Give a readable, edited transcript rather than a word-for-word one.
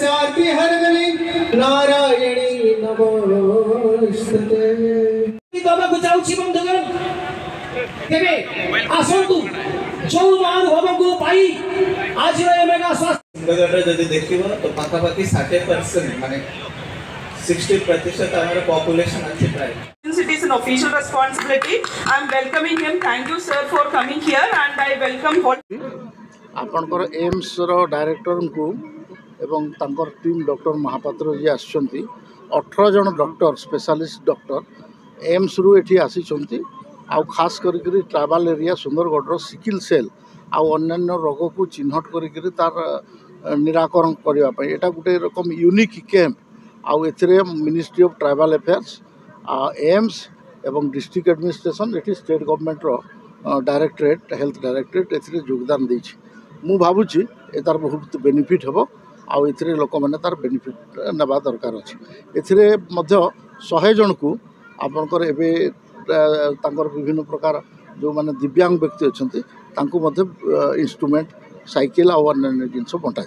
साथी हर गली नारायणी नमोस्तुते दबाकु जाउछि बंधुगण केबे आसंतु जो महानुभाव को पाई आज मेगा स्वास्थ्य जदि देखिबो तो पाखापाखि 60% माने 60% हमारे पॉपुलेशन अच्छी प्राय Since it is an official responsibility, I am welcoming him. Thank you, sir, for coming here, and I welcome all. आपणकर एम्स रो डायरेक्टर को एवं तांकर टीम डॉक्टर महापात्र जी आसुँच 18 जन डॉक्टर स्पेशलिस्ट डॉक्टर एम्स रु एठी आसी आउ खास करी tribal area Sundargarh sickle cell आउ अन्य रोग को चिन्हट करी तार निराकरण करने एटा गोटे रकम यूनिक कैंप आउ एथिरे ministry of tribal affairs AIIMS एवं डिस्ट्रिक्ट एडमिनिस्ट्रेशन एटी स्टेट गवर्नमेंट रो डायरेक्टरेट हेल्थ डायरेक्टरेट एथिरे योगदान देछि मु भावुछि तार बहुत बेनिफिट हेबो आउ एथिरे लोक माने तार बेनिफिट नेबा दरकार अछि एथिरे मध्य 100 जन को आपनकर एबे तांकर विभिन्न प्रकार जो माने दिव्यांग व्यक्ति अछंती तांको मध्य इंस्ट्रूमेंट साइकिल और अन्य जिनस बंटा